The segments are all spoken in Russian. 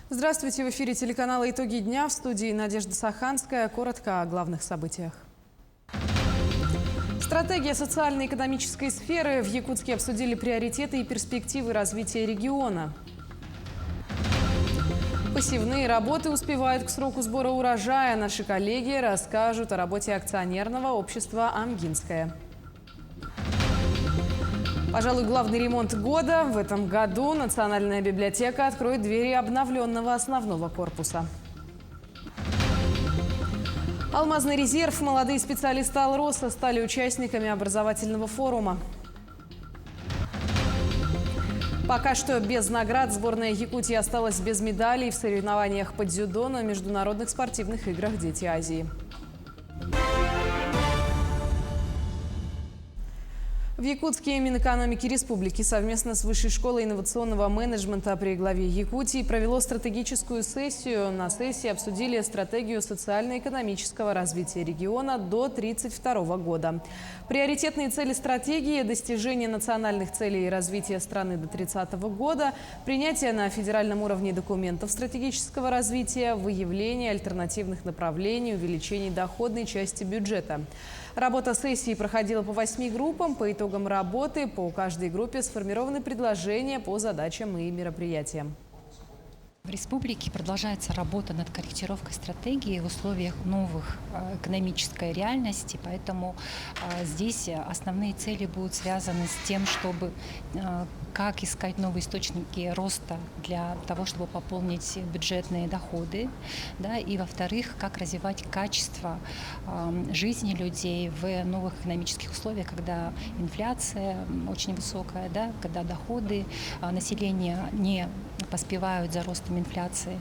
Здравствуйте, в эфире телеканала «Итоги дня», в студии Надежда Саханская. Коротко о главных событиях. Стратегия социально-экономической сферы. В Якутске обсудили приоритеты и перспективы развития региона. Посевные работы успевают к сроку сбора урожая. Наши коллеги расскажут о работе акционерного общества «Амгинское». Пожалуй, главный ремонт года. В этом году Национальная библиотека откроет двери обновленного основного корпуса. Алмазный резерв. Молодые специалисты Алроса стали участниками образовательного форума. Пока что без наград сборная Якутии осталась без медалей в соревнованиях по дзюдо на международных спортивных играх «Дети Азии». В Якутске Минэкономики Республики совместно с Высшей школой инновационного менеджмента при главе Якутии провело стратегическую сессию. На сессии обсудили стратегию социально-экономического развития региона до 2032 года. Приоритетные цели стратегии – достижение национальных целей и развития страны до 2030 года, принятие на федеральном уровне документов стратегического развития, выявление альтернативных направлений, увеличение доходной части бюджета. Работа сессии проходила по 8 группам. По итогам работы по каждой группе сформированы предложения по задачам и мероприятиям. В республике продолжается работа над корректировкой стратегии в условиях новых экономической реальности, поэтому здесь основные цели будут связаны с тем, чтобы как искать новые источники роста для того, чтобы пополнить бюджетные доходы, да, и, во-вторых, как развивать качество жизни людей в новых экономических условиях, когда инфляция очень высокая, да, когда доходы населения не поспевают за ростом инфляции.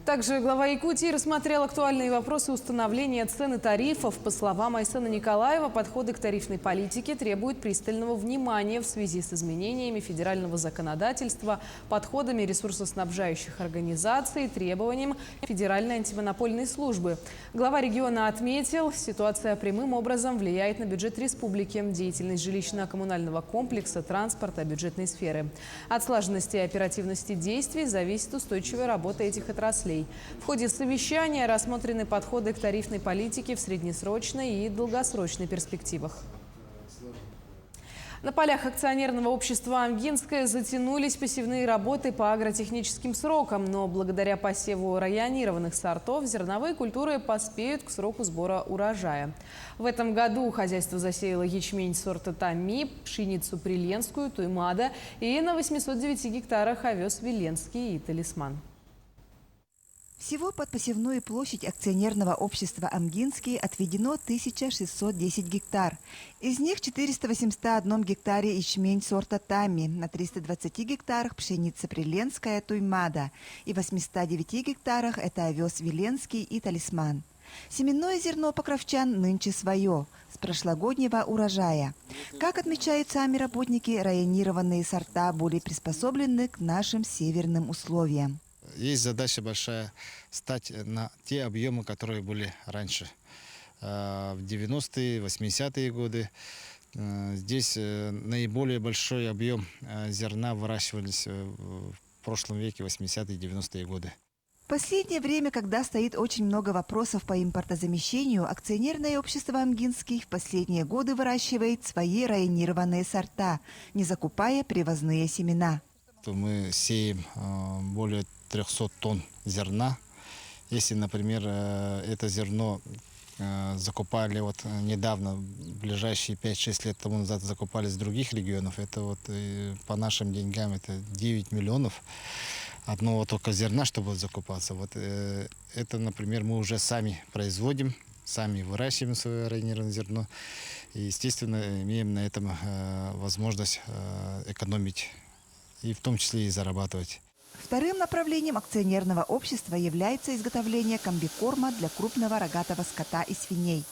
Также глава Якутии рассмотрел актуальные вопросы установления цен и тарифов. По словам Айсена Николаева, подходы к тарифной политике требуют пристального внимания в связи с изменениями федерального законодательства, подходами ресурсоснабжающих организаций, требованиям Федеральной антимонопольной службы. Глава региона отметил, ситуация прямым образом влияет на бюджет республики, деятельность жилищно-коммунального комплекса, транспорта, бюджетной сферы. От слаженности и оперативности действий зависит устойчивая работа этих отраслей. В ходе совещания рассмотрены подходы к тарифной политике в среднесрочной и долгосрочной перспективах. На полях акционерного общества «Амгинское» затянулись посевные работы по агротехническим срокам, но благодаря посеву районированных сортов зерновые культуры поспеют к сроку сбора урожая. В этом году хозяйство засеяло ячмень сорта «Тами», пшеницу «Приленскую», «Туймада» и на 809 гектарах овес «Виленский» и «Талисман». Всего под посевную площадь акционерного общества «Амгинский» отведено 1610 гектар. Из них 481 гектаре ячмень сорта «Тами», на 320 гектарах пшеница «Приленская», «Туймада» и 809 гектарах это овес «Виленский» и «Талисман». Семенное зерно покровчан нынче свое, с прошлогоднего урожая. Как отмечают сами работники, районированные сорта более приспособлены к нашим северным условиям. Есть задача большая стать на те объемы, которые были раньше. В 90-е, 80-е годы здесь наиболее большой объем зерна выращивались в прошлом веке, 80-е, 90-е годы. В последнее время, когда стоит очень много вопросов по импортозамещению, акционерное общество «Амгинский» в последние годы выращивает свои районированные сорта, не закупая привозные семена. Мы сеем более 300 тонн зерна. Если, например, это зерно закупали вот недавно, в ближайшие 5-6 лет тому назад закупали с других регионов, это вот по нашим деньгам это 9 миллионов одного только зерна, чтобы закупаться. Вот это, например, мы уже сами производим, сами выращиваем свое районированное зерно и, естественно, имеем на этом возможность экономить и в том числе и зарабатывать. Вторым направлением акционерного общества является изготовление комбикорма для крупного рогатого скота и свиней.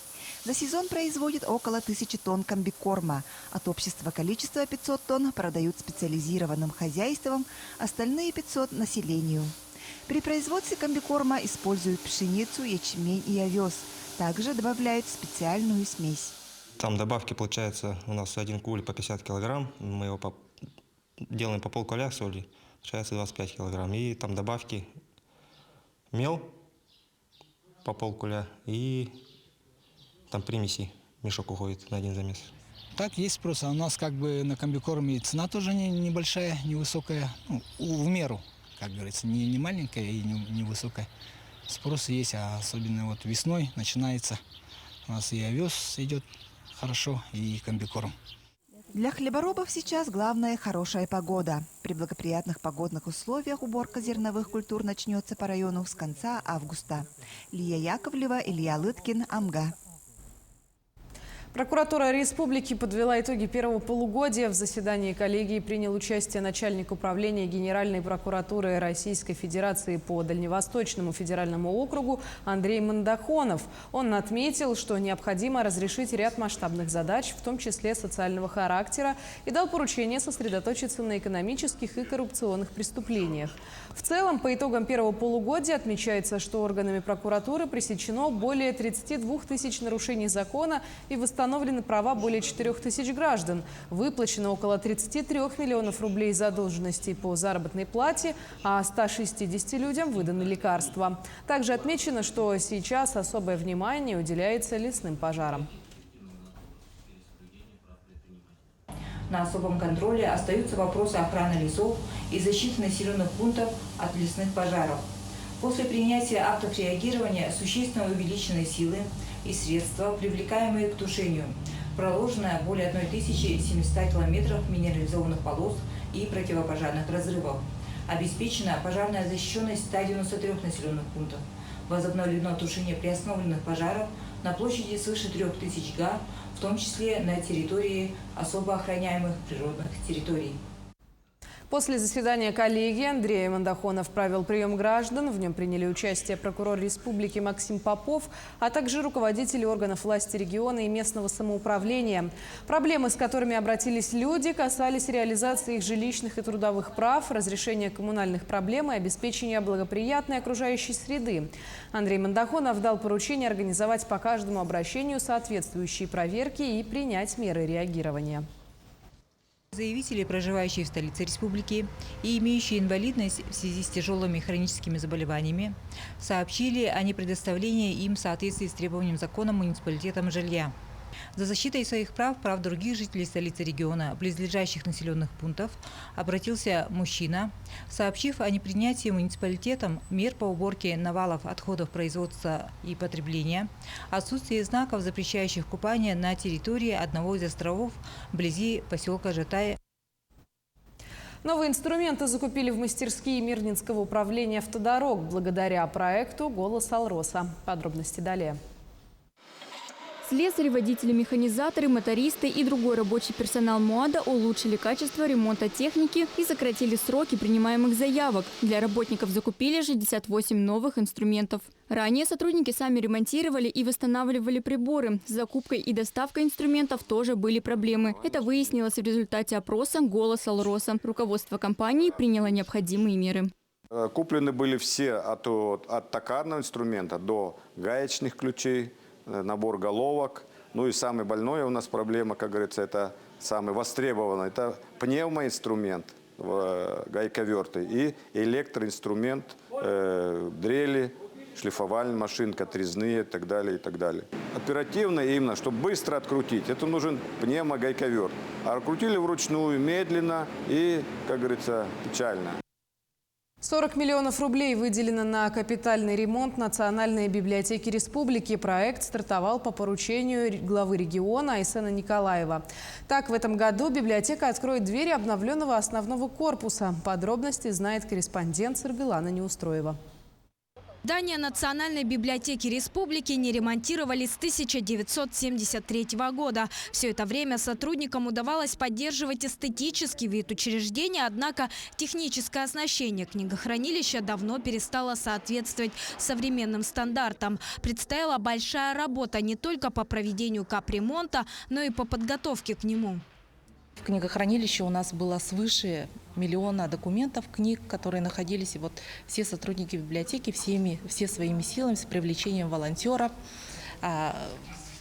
За сезон производит около 1000 тонн комбикорма. От общества количество 500 тонн продают специализированным хозяйствам, остальные 500 – населению. При производстве комбикорма используют пшеницу, ячмень и овес. Также добавляют специальную смесь. Там добавки получается у нас один куль по 50 килограмм. Мы его делаем по полкуля соли. получается 25 килограмм. И там добавки мел по полкуля и там примеси. Мешок уходит на один замес. Так, есть спрос. А у нас как бы на комбикорме цена тоже небольшая, невысокая. Ну, в меру, как говорится, не маленькая и не высокая. Спрос есть, а особенно вот весной начинается. У нас и овес идет хорошо, и комбикорм. Для хлеборобов сейчас главное – хорошая погода. При благоприятных погодных условиях уборка зерновых культур начнется по району с конца августа. Лия Яковлева, Илья Лыткин, Амга. Прокуратура республики подвела итоги первого полугодия. В заседании коллегии принял участие начальник управления Генеральной прокуратуры Российской Федерации по Дальневосточному федеральному округу Андрей Мандахонов. Он отметил, что необходимо разрешить ряд масштабных задач, в том числе социального характера, и дал поручение сосредоточиться на экономических и коррупционных преступлениях. В целом, по итогам первого полугодия отмечается, что органами прокуратуры пресечено более 32 тысяч нарушений закона и восстановлены права более 4 тысяч граждан. Выплачено около 33 миллионов рублей задолженностей по заработной плате, а 160 людям выданы лекарства. Также отмечено, что сейчас особое внимание уделяется лесным пожарам. На особом контроле остаются вопросы охраны лесов и защиты населенных пунктов от лесных пожаров. После принятия актов реагирования существенно увеличены силы и средства, привлекаемые к тушению. Проложено более 1700 километров минерализованных полос и противопожарных разрывов. Обеспечена пожарная защищенность 193 населенных пунктов. Возобновлено тушение приостановленных пожаров на площади свыше 3000 га, в том числе на территории особо охраняемых природных территорий. После заседания коллегии Андрей Мандахонов провел прием граждан. В нем приняли участие прокурор республики Максим Попов, а также руководители органов власти региона и местного самоуправления. Проблемы, с которыми обратились люди, касались реализации их жилищных и трудовых прав, разрешения коммунальных проблем и обеспечения благоприятной окружающей среды. Андрей Мандахонов дал поручение организовать по каждому обращению соответствующие проверки и принять меры реагирования. Заявители, проживающие в столице республики и имеющие инвалидность в связи с тяжелыми хроническими заболеваниями, сообщили о непредоставлении им в соответствии с требованием закона муниципалитетом жилья. За защитой своих прав других жителей столицы региона, близлежащих населенных пунктов, обратился мужчина, сообщив о непринятии муниципалитетом мер по уборке навалов отходов производства и потребления, отсутствие знаков, запрещающих купание на территории одного из островов вблизи поселка Жатая. Новые инструменты закупили в мастерские Мирнинского управления автодорог благодаря проекту «Голос Алроса». Подробности далее. Слесари, водители, механизаторы, мотористы и другой рабочий персонал МОАДа улучшили качество ремонта техники и сократили сроки принимаемых заявок. Для работников закупили 68 новых инструментов. Ранее сотрудники сами ремонтировали и восстанавливали приборы. С закупкой и доставкой инструментов тоже были проблемы. Это выяснилось в результате опроса «Голос Алроса». Руководство компании приняло необходимые меры. Куплены были все от токарного инструмента до гаечных ключей, набор головок. Ну и самый больной у нас проблема, как говорится, это самый востребованный. Это пневмоинструмент, гайковерты, и электроинструмент, дрели, шлифовальная машинка, отрезные и так далее, и так далее. Оперативно именно, чтобы быстро открутить, это нужен пневмогайковерт. А открутили вручную, медленно и, как говорится, печально. 40 миллионов рублей выделено на капитальный ремонт Национальной библиотеки республики. Проект стартовал по поручению главы региона Айсена Николаева. Так, в этом году библиотека откроет двери обновленного основного корпуса. Подробности знает корреспондент Саргылана Неустроева. Здание Национальной библиотеки республики не ремонтировали с 1973 года. Все это время сотрудникам удавалось поддерживать эстетический вид учреждения, однако техническое оснащение книгохранилища давно перестало соответствовать современным стандартам. Предстояла большая работа не только по проведению капремонта, но и по подготовке к нему. В книгохранилище у нас было свыше 1 миллиона документов, книг, которые находились. И вот все сотрудники библиотеки все своими силами, с привлечением волонтеров,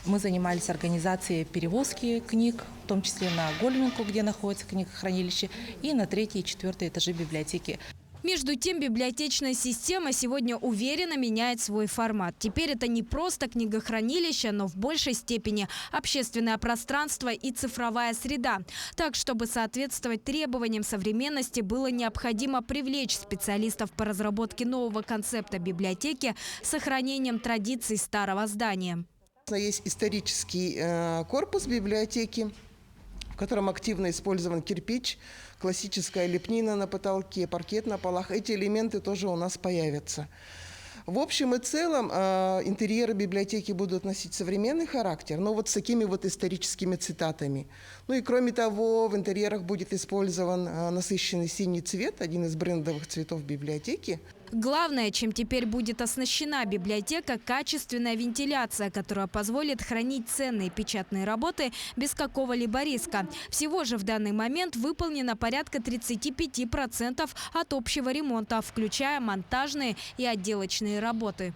Мы занимались организацией перевозки книг, в том числе на Гольминку, где находится книгохранилище, и на 3 и 4 этажи библиотеки. Между тем, библиотечная система сегодня уверенно меняет свой формат. Теперь это не просто книгохранилище, но в большей степени общественное пространство и цифровая среда. Так, чтобы соответствовать требованиям современности, было необходимо привлечь специалистов по разработке нового концепта библиотеки с сохранением традиций старого здания. Есть исторический корпус библиотеки, в котором активно использован кирпич, классическая лепнина на потолке, паркет на полах. Эти элементы тоже у нас появятся. В общем и целом интерьеры библиотеки будут носить современный характер, но вот с такими вот историческими цитатами. Ну и кроме того, в интерьерах будет использован насыщенный синий цвет, один из брендовых цветов библиотеки. Главное, чем теперь будет оснащена библиотека – качественная вентиляция, которая позволит хранить ценные печатные работы без какого-либо риска. Всего же в данный момент выполнено порядка 35% от общего ремонта, включая монтажные и отделочные работы.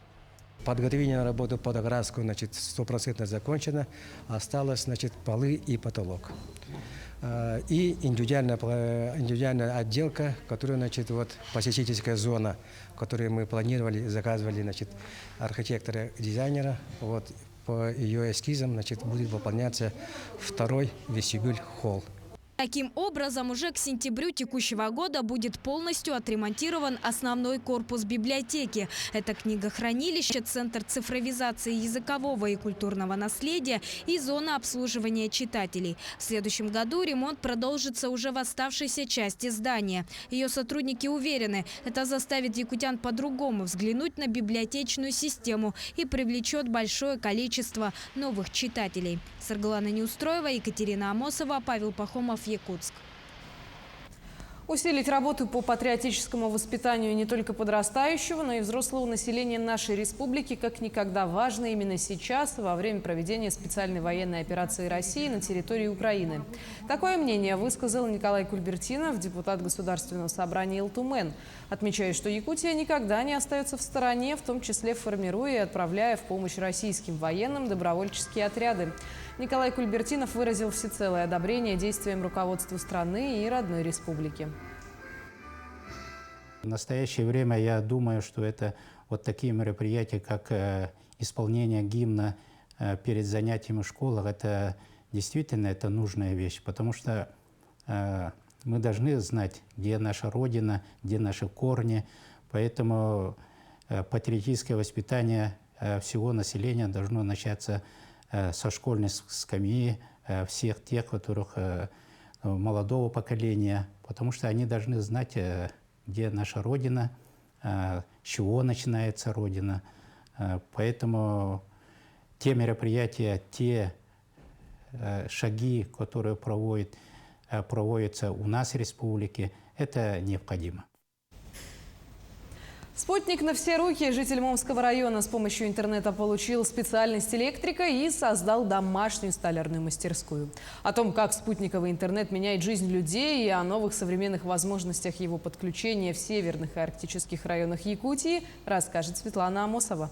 Подготовительная работа под окраску 100% закончена. Осталось полы и потолок. И индивидуальная отделка, которая, посетительская зона, которую мы планировали, заказывали, архитектора-дизайнера. По ее эскизам, будет выполняться второй вестибюль-холл. Таким образом, уже к сентябрю текущего года будет полностью отремонтирован основной корпус библиотеки. Это книгохранилище, центр цифровизации языкового и культурного наследия и зона обслуживания читателей. В следующем году ремонт продолжится уже в оставшейся части здания. Ее сотрудники уверены, это заставит якутян по-другому взглянуть на библиотечную систему и привлечет большое количество новых читателей. Саргалана Неустроева, Екатерина Амосова, Павел Пахомов, Якутск. Усилить работу по патриотическому воспитанию не только подрастающего, но и взрослого населения нашей республики как никогда важно именно сейчас, во время проведения специальной военной операции России на территории Украины. Такое мнение высказал Николай Кульбертинов, депутат Государственного собрания Илтумен, отмечая, что Якутия никогда не остается в стороне, в том числе формируя и отправляя в помощь российским военным добровольческие отряды. Николай Кульбертинов выразил всецелое одобрение действиям руководства страны и родной республики. В настоящее время я думаю, что это вот такие мероприятия, как исполнение гимна перед занятиями в школах, это действительно нужная вещь, потому что мы должны знать, где наша Родина, где наши корни, поэтому патриотическое воспитание всего населения должно начаться со школьной скамьи, всех тех, которых молодого поколения, потому что они должны знать, где наша Родина, с чего начинается Родина. Поэтому те мероприятия, те шаги, которые проводятся у нас в республике, это необходимо. Спутник на все руки. Житель Момского района с помощью интернета получил специальность электрика и создал домашнюю столярную мастерскую. О том, как спутниковый интернет меняет жизнь людей и о новых современных возможностях его подключения в северных и арктических районах Якутии, расскажет Светлана Амосова.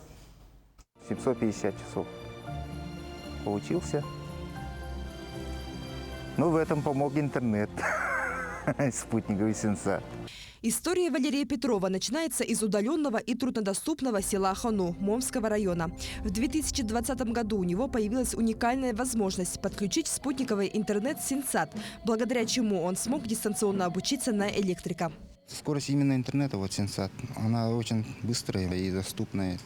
750 часов получился. Ну, в этом помог интернет, спутниковый сенсор. История Валерия Петрова начинается из удаленного и труднодоступного села Хону Момского района. В 2020 году у него появилась уникальная возможность подключить спутниковый интернет Сенсат, благодаря чему он смог дистанционно обучиться на электрика. Скорость именно интернета, Сенсат, она очень быстрая и доступная.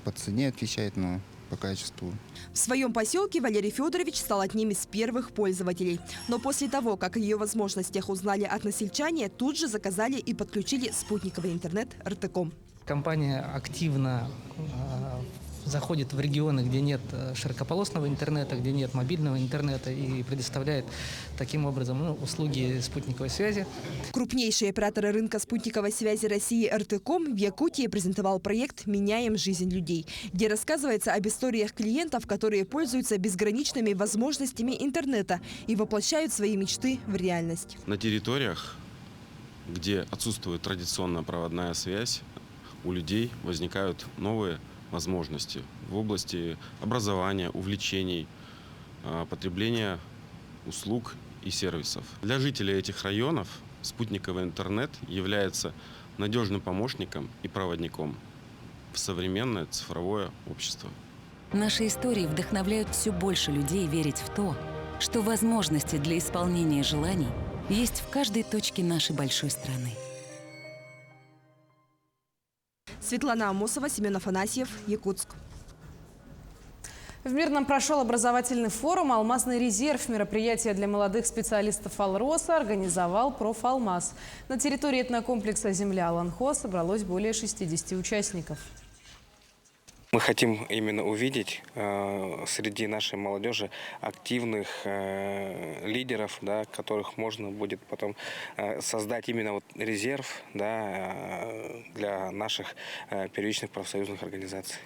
По цене отвечает, но по качеству. В своем поселке Валерий Федорович стал одним из первых пользователей. Но после того, как о ее возможностях узнали односельчане, тут же заказали и подключили спутниковый интернет РТКом. Компания активно заходит в регионы, где нет широкополосного интернета, где нет мобильного интернета и предоставляет таким образом услуги спутниковой связи. Крупнейший оператор рынка спутниковой связи России РТКом в Якутии презентовал проект «Меняем жизнь людей», где рассказывается об историях клиентов, которые пользуются безграничными возможностями интернета и воплощают свои мечты в реальность. На территориях, где отсутствует традиционная проводная связь, у людей возникают новые возможности в области образования, увлечений, потребления услуг и сервисов. Для жителей этих районов спутниковый интернет является надежным помощником и проводником в современное цифровое общество. Наши истории вдохновляют все больше людей верить в то, что возможности для исполнения желаний есть в каждой точке нашей большой страны. Светлана Амосова, Семен Афанасьев, Якутск. В Мирном прошел образовательный форум «Алмазный резерв». Мероприятие для молодых специалистов «Алроса» организовал «Профалмаз». На территории этнокомплекса «Земля Аланхо» собралось более 60 участников. Мы хотим именно увидеть среди нашей молодежи активных лидеров, да, которых можно будет потом создать именно вот резерв, да, для наших первичных профсоюзных организаций.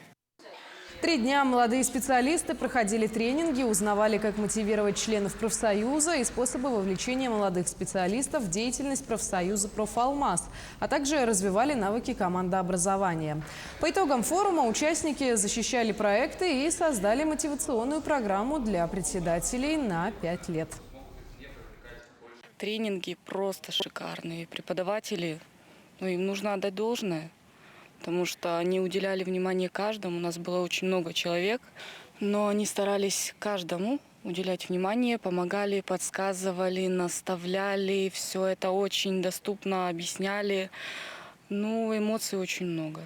3 дня молодые специалисты проходили тренинги, узнавали, как мотивировать членов профсоюза и способы вовлечения молодых специалистов в деятельность профсоюза «Профалмаз», а также развивали навыки командообразования. По итогам форума участники защищали проекты и создали мотивационную программу для председателей на 5 лет. Тренинги просто шикарные. Преподаватели, им нужно отдать должное, потому что они уделяли внимание каждому. У нас было очень много человек, но они старались каждому уделять внимание, помогали, подсказывали, наставляли. Все это очень доступно объясняли. Эмоций очень много.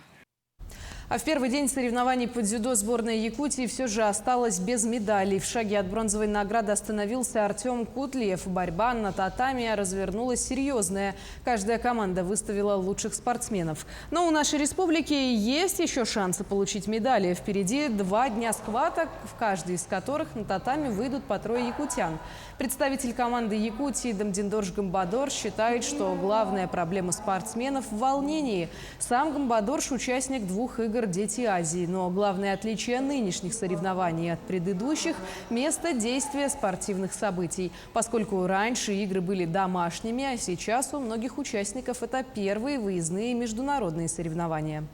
А в первый день соревнований по дзюдо сборная Якутии все же осталась без медалей. В шаге от бронзовой награды остановился Артем Кутлиев. Борьба на татами развернулась серьезная. Каждая команда выставила лучших спортсменов. Но у нашей республики есть еще шансы получить медали. Впереди 2 дня схваток, в каждой из которых на татами выйдут по 3 якутян. Представитель команды Якутии Дамдиндорж Гамбадор считает, что главная проблема спортсменов в волнении. Сам Гамбадорж – участник 2 игр «Дети Азии». Но главное отличие нынешних соревнований от предыдущих – место действия спортивных событий. Поскольку раньше игры были домашними, а сейчас у многих участников это первые выездные международные соревнования.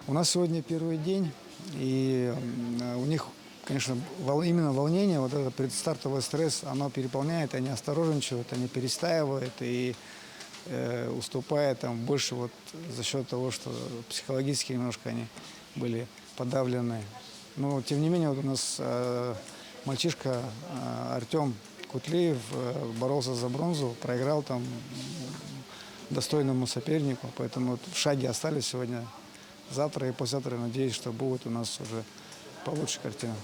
У нас сегодня первый день, и у них, конечно, именно волнение, вот этот предстартовый стресс, оно переполняет, они осторожничают, они перестаивают и уступая там больше вот за счет того, что психологически немножко они были подавлены. Но тем не менее вот у нас мальчишка Артем Кутлиев боролся за бронзу, проиграл там достойному сопернику, поэтому вот в шаге остались сегодня. Завтра и послезавтра, надеюсь, что будет у нас уже получше картина.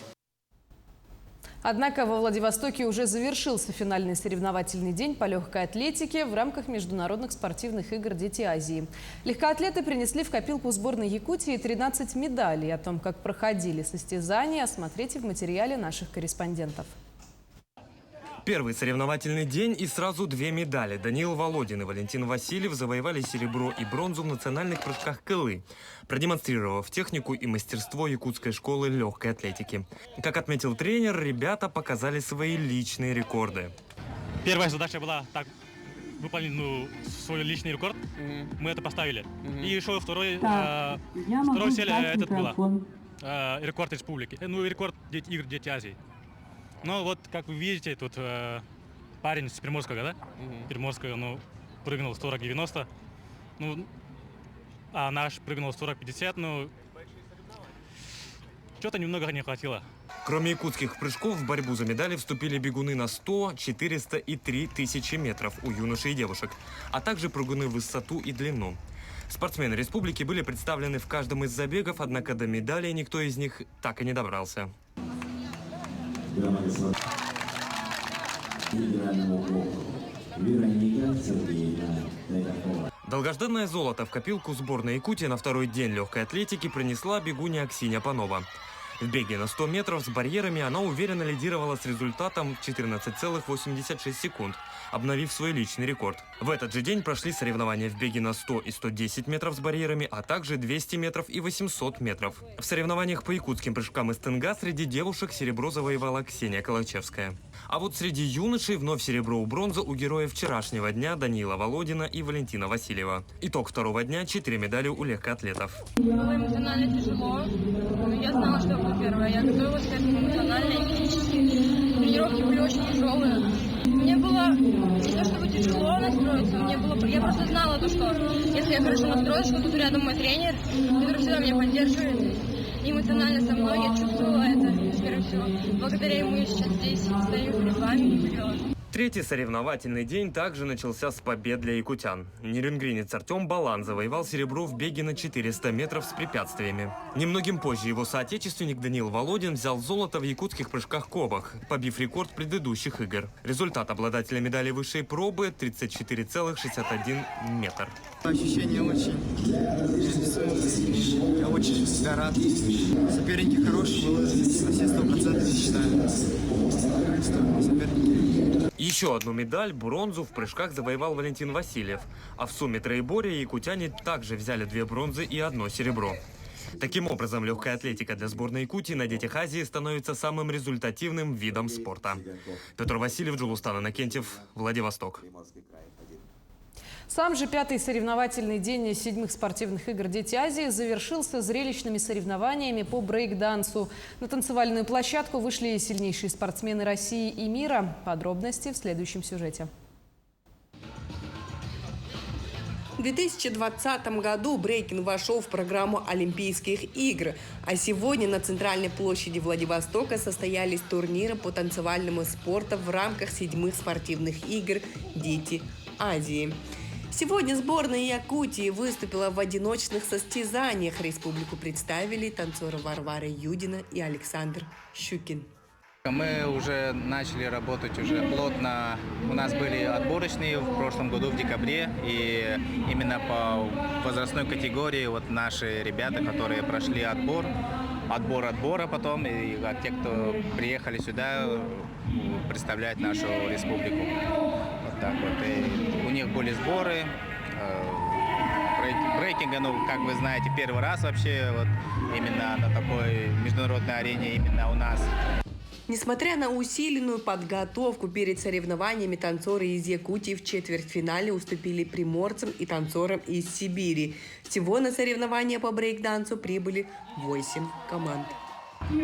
Однако во Владивостоке уже завершился финальный соревновательный день по легкой атлетике в рамках международных спортивных игр «Дети Азии». Легкоатлеты принесли в копилку сборной Якутии 13 медалей. О том, как проходили состязания, смотрите в материале наших корреспондентов. Первый соревновательный день и сразу 2 медали. Даниил Володин и Валентин Васильев завоевали серебро и бронзу в национальных прыжках Кылы, продемонстрировав технику и мастерство якутской школы легкой атлетики. Как отметил тренер, ребята показали свои личные рекорды. Первая задача была выполнить свой личный рекорд. Мы это поставили. И еще второй цель это была рекорд республики. Рекорд игр «Дети Азии». Ну вот, как вы видите, тут парень с Приморского, да? Приморского, прыгнул 40-90. А наш прыгнул 40-50, что-то немного не хватило. Кроме якутских прыжков, в борьбу за медали вступили бегуны на 100, 400 и 3000 метров у юношей и девушек, а также прыгуны в высоту и длину. Спортсмены республики были представлены в каждом из забегов, однако до медалей никто из них так и не добрался. Долгожданное золото в копилку сборной Якутии на второй день легкой атлетики принесла бегунья Аксинья Панова. В беге на 100 метров с барьерами она уверенно лидировала с результатом 14,86 секунд, обновив свой личный рекорд. В этот же день прошли соревнования в беге на 100 и 110 метров с барьерами, а также 200 метров и 800 метров. В соревнованиях по якутским прыжкам из тенга среди девушек серебро завоевала Ксения Калачевская. А вот среди юношей вновь серебро и бронза у героев вчерашнего дня Даниила Володина и Валентина Васильева. Итог второго дня – 4 медали у легкоатлетов. Было эмоционально тяжело. Я знала, что я буду первая. Я готовилась к этому эмоционально и физически. Тренировки были очень тяжелые. Мне было не то чтобы тяжело настроиться, я просто знала, что если я хорошо настроюсь, что тут рядом мой тренер, который всегда меня поддерживает, и эмоционально со мной, я чувствовала это, скорее всего. Благодаря ему я сейчас здесь стою перед вами и выиграла. Третий соревновательный день также начался с побед для якутян. Нерюнгринец Артем Балан завоевал серебро в беге на 400 метров с препятствиями. Немногим позже его соотечественник Даниил Володин взял золото в якутских прыжках-кобах, побив рекорд предыдущих игр. Результат обладателя медали высшей пробы – 34,61 метр. Ощущения очень я очень всегда рад. Соперники хорошие, на все 100% считаю. Соперники. Еще одну медаль, бронзу, в прыжках завоевал Валентин Васильев. А в сумме троеборья якутяне также взяли 2 бронзы и 1 серебро. Таким образом, легкая атлетика для сборной Якутии на Детях Азии становится самым результативным видом спорта. Петр Васильев, Джулустан Иннокентьев, Владивосток. Сам же 5-й соревновательный день 7-х спортивных игр «Дети Азии» завершился зрелищными соревнованиями по брейк-дансу. На танцевальную площадку вышли сильнейшие спортсмены России и мира. Подробности в следующем сюжете. В 2020 году брейкинг вошел в программу Олимпийских игр. А сегодня на центральной площади Владивостока состоялись турниры по танцевальному спорту в рамках 7-х спортивных игр «Дети Азии». Сегодня сборная Якутии выступила в одиночных состязаниях. Республику представили танцоры Варвара Юдина и Александр Щукин. Мы уже начали работать уже плотно. У нас были отборочные в прошлом году в декабре. И именно по возрастной категории вот наши ребята, которые прошли отбор отбора потом, и те, кто приехали сюда представлять нашу республику. Вот так вот. И у них были сборы. Брейкинга, ну, как вы знаете, первый раз вообще вот именно на такой международной арене именно у нас. Несмотря на усиленную подготовку перед соревнованиями, танцоры из Якутии в четвертьфинале уступили приморцам и танцорам из Сибири. Всего на соревнования по брейк-дансу прибыли 8 команд.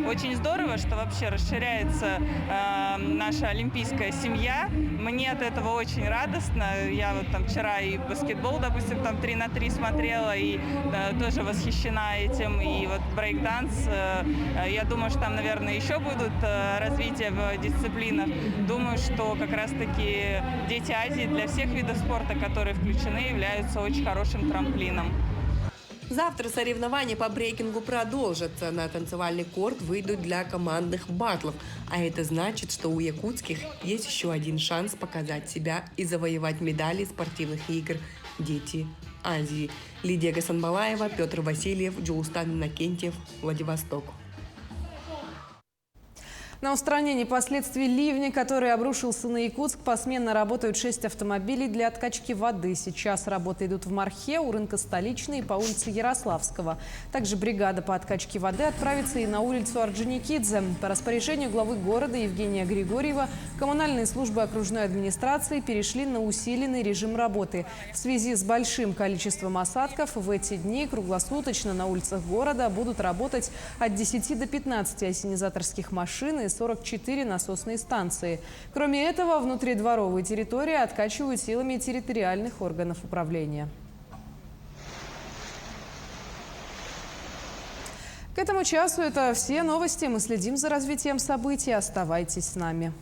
Очень здорово, что вообще расширяется наша олимпийская семья. Мне от этого очень радостно. Я вот там вчера и баскетбол, допустим, там 3 на 3 смотрела и тоже восхищена этим. И вот брейк-данс, я думаю, что там, наверное, еще будут развития в дисциплинах. Думаю, что как раз-таки Дети Азии для всех видов спорта, которые включены, являются очень хорошим трамплином. Завтра соревнования по брейкингу продолжатся. На танцевальный корт выйдут для командных баттлов. А это значит, что у якутских есть еще один шанс показать себя и завоевать медали спортивных игр «Дети Азии». Лидия Гасанбалаева, Петр Васильев, Джулустан Иннокентьев, Владивосток. На устранение последствий ливня, который обрушился на Якутск, посменно работают 6 автомобилей для откачки воды. Сейчас работы идут в Мархе, у рынка Столичной и по улице Ярославского. Также бригада по откачке воды отправится и на улицу Орджоникидзе. По распоряжению главы города Евгения Григорьева коммунальные службы окружной администрации перешли на усиленный режим работы. В связи с большим количеством осадков в эти дни круглосуточно на улицах города будут работать от 10 до 15 ассенизаторских машин и 44 насосные станции. Кроме этого, внутридворовые территории откачивают силами территориальных органов управления. К этому часу это все новости. Мы следим за развитием событий. Оставайтесь с нами.